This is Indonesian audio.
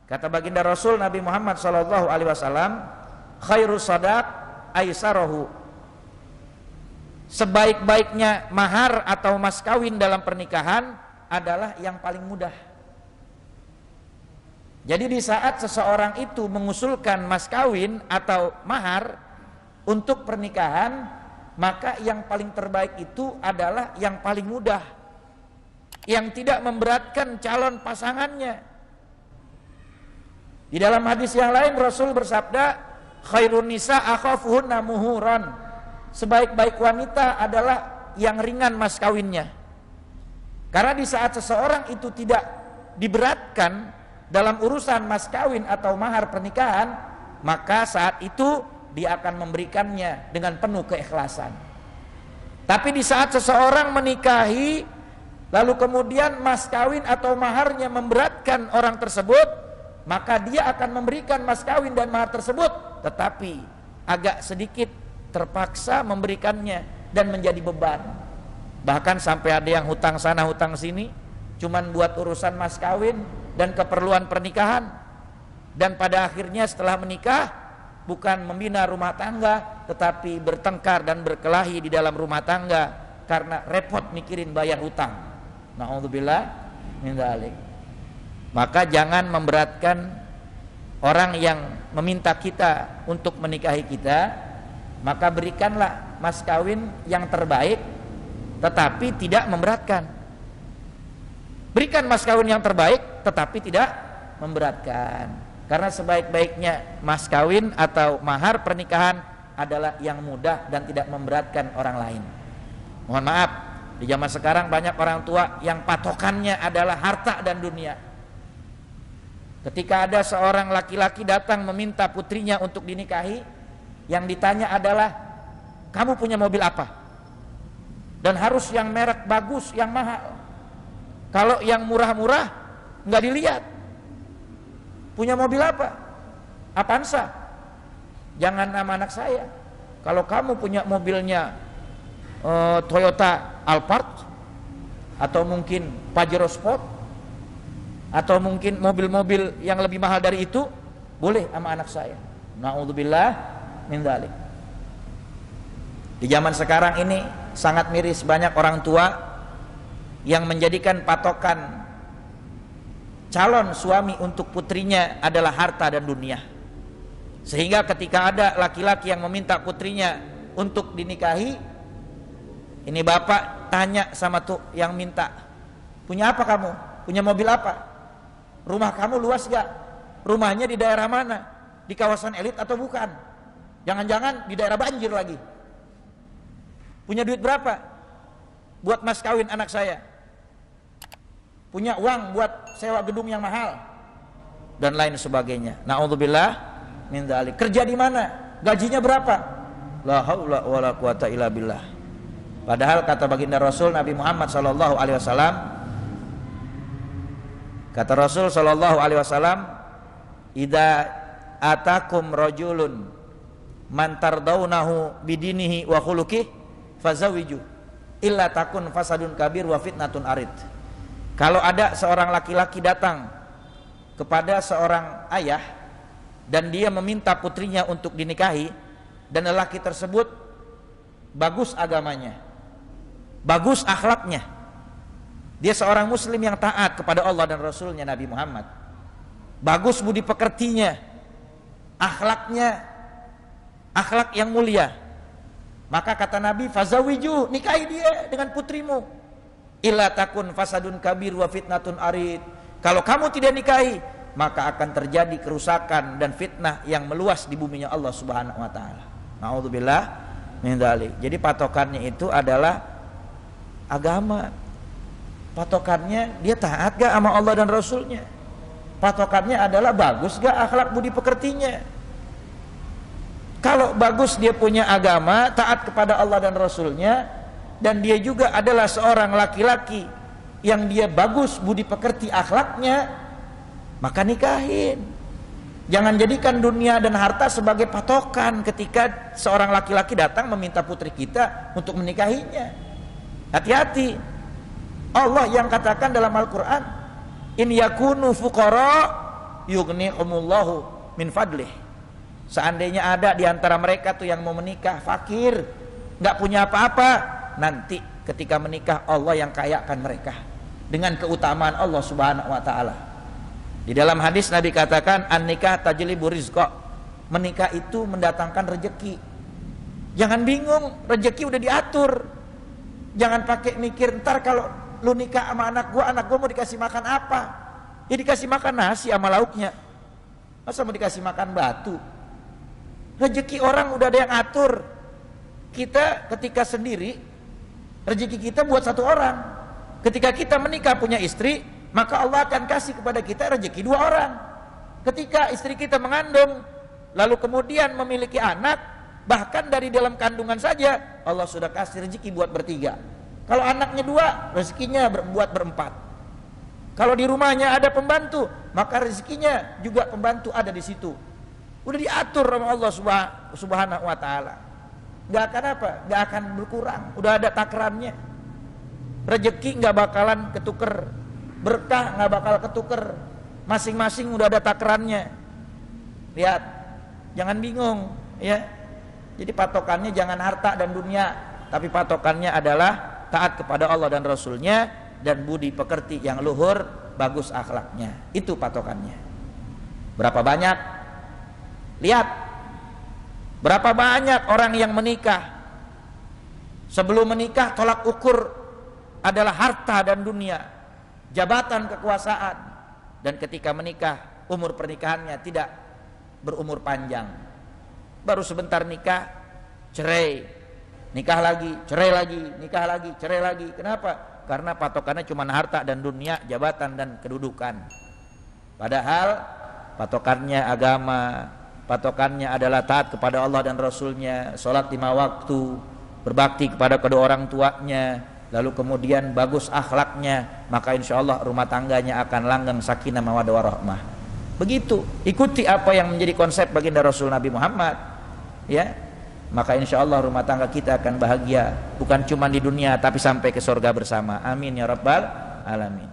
Kata baginda Rasul Nabi Muhammad SAW, khairus sadaq aisarahu. Sebaik-baiknya mahar atau mas kawin dalam pernikahan adalah yang paling mudah. Jadi di saat seseorang itu mengusulkan mas kawin atau mahar untuk pernikahan, maka yang paling terbaik itu adalah yang paling mudah, yang tidak memberatkan calon pasangannya. Di dalam hadis yang lain Rasul bersabda, khairun nisa akhafuhunna muhuran. Sebaik-baik wanita adalah yang ringan mas kawinnya. Karena di saat seseorang itu tidak diberatkan dalam urusan mas kawin atau mahar pernikahan, maka saat itu dia akan memberikannya dengan penuh keikhlasan. Tapi di saat seseorang menikahi lalu kemudian mas kawin atau maharnya memberatkan orang tersebut, maka dia akan memberikan mas kawin dan mahar tersebut, tetapi agak sedikit terpaksa memberikannya dan menjadi beban. Bahkan sampai ada yang hutang sana hutang sini cuman buat urusan mas kawin dan keperluan pernikahan, dan pada akhirnya setelah menikah bukan membina rumah tangga tetapi bertengkar dan berkelahi di dalam rumah tangga karena repot mikirin bayar hutang. Na'udzubillah min dzalik. Maka jangan memberatkan orang yang meminta kita untuk menikahi kita, maka berikanlah mas kawin yang terbaik tetapi tidak memberatkan. Berikan mas kawin yang terbaik tetapi tidak memberatkan. Karena sebaik-baiknya mas kawin atau mahar pernikahan adalah yang mudah dan tidak memberatkan orang lain. Mohon maaf, di zaman sekarang banyak orang tua yang patokannya adalah harta dan dunia. Ketika ada seorang laki-laki datang meminta putrinya untuk dinikahi, yang ditanya adalah, kamu punya mobil apa? Dan harus yang merek bagus, yang mahal. Kalau yang murah-murah nggak dilihat. Punya mobil apa? Avanza. Jangan nama anak saya. Kalau kamu punya mobilnya Toyota Alphard, atau mungkin Pajero Sport, atau mungkin mobil-mobil yang lebih mahal dari itu, boleh sama anak saya. Na'udzubillah min dzalik. Di zaman sekarang ini sangat miris, banyak orang tua yang menjadikan patokan calon suami untuk putrinya adalah harta dan dunia. Sehingga ketika ada laki-laki yang meminta putrinya untuk dinikahi, ini bapak tanya sama tuh yang minta, punya apa kamu? Punya mobil apa? Rumah kamu luas gak? Rumahnya di daerah mana? Di kawasan elit atau bukan? Jangan-jangan di daerah banjir lagi. Punya duit berapa buat mas kawin anak saya? Punya uang buat sewa gedung yang mahal dan lain sebagainya. Na'udzubillah min dzalik. Kerja di mana? Gajinya berapa? La haula wala quwata illa billah. Padahal kata baginda Rasul Nabi Muhammad sallallahu alaihi wasallam, kata Rasul sallallahu alaihi wasallam, idza atakum rajulun man tardaunahu bidinihi wa khuluqihi fazawiju illa takun fasadun kabir wa fitnatun arid. Kalau ada seorang laki-laki datang kepada seorang ayah dan dia meminta putrinya untuk dinikahi, dan lelaki tersebut bagus agamanya, bagus akhlaknya, dia seorang muslim yang taat kepada Allah dan Rasulnya Nabi Muhammad, bagus budi pekertinya, akhlaknya akhlak yang mulia, maka kata Nabi, fazawiju, nikahi dia dengan putrimu. Illa takun fasadun kabir wa fitnatun arid. Kalau kamu tidak nikahi, maka akan terjadi kerusakan dan fitnah yang meluas di buminya Allah Subhanahu wa taala. Na'udzubillah min dzalik. Jadi patokannya itu adalah agama. Patokannya dia taat gak sama Allah dan Rasulnya. Patokannya adalah bagus gak akhlak budi pekertinya. Kalau bagus dia punya agama, taat kepada Allah dan Rasulnya, dan dia juga adalah seorang laki-laki yang dia bagus budi pekerti akhlaknya, maka nikahin. Jangan jadikan dunia dan harta sebagai patokan ketika seorang laki-laki datang meminta putri kita untuk menikahinya. Hati-hati. Allah yang katakan dalam Al-Quran, in yakunu fuqara yughnihumullahu min fadlih. Seandainya ada di antara mereka tuh yang mau menikah fakir, nggak punya apa-apa, nanti ketika menikah Allah yang kayakan mereka dengan keutamaan Allah Subhanahu wa taala. Di dalam hadis Nabi katakan an-nikah tajlibu rizqa. Menikah itu mendatangkan rezeki. Jangan bingung, rezeki udah diatur. Jangan pakai mikir ntar kalau lu nikah sama anak gua mau dikasih makan apa? Ya dikasih makan nasi sama lauknya. Masa mau dikasih makan batu? Rezeki orang udah ada yang atur. Kita ketika sendiri, rezeki kita buat satu orang. Ketika kita menikah punya istri, maka Allah akan kasih kepada kita rezeki dua orang. Ketika istri kita mengandung, lalu kemudian memiliki anak, bahkan dari dalam kandungan saja Allah sudah kasih rezeki buat bertiga. Kalau anaknya dua, rezekinya buat berempat. Kalau di rumahnya ada pembantu, maka rezekinya juga pembantu ada di situ. Udah diatur sama Allah Subhanahu wa taala. Gak akan apa? Gak akan berkurang. Udah ada takarannya. Rezeki gak bakalan ketuker, berkah gak bakal ketuker. Masing-masing udah ada takarannya. Lihat, jangan bingung, ya. Jadi patokannya jangan harta dan dunia, tapi patokannya adalah taat kepada Allah dan Rasulnya dan budi pekerti yang luhur, bagus akhlaknya. Itu patokannya. Berapa banyak? Lihat, berapa banyak orang yang menikah, sebelum menikah tolak ukur adalah harta dan dunia, jabatan, kekuasaan, dan ketika menikah umur pernikahannya tidak berumur panjang. Baru sebentar nikah, cerai, nikah lagi, cerai lagi, nikah lagi, cerai lagi. Kenapa? Karena patokannya cuma harta dan dunia, jabatan dan kedudukan. Padahal patokannya agama, patokannya adalah taat kepada Allah dan Rasulnya, sholat 5 waktu, berbakti kepada kedua orang tuanya, lalu kemudian bagus akhlaknya, maka insya Allah rumah tangganya akan langgeng sakinah mawaddah warahmah. Begitu, ikuti apa yang menjadi konsep baginda Rasul Nabi Muhammad, ya, maka insya Allah rumah tangga kita akan bahagia, bukan cuma di dunia tapi sampai ke surga bersama. Amin ya rabbal alamin.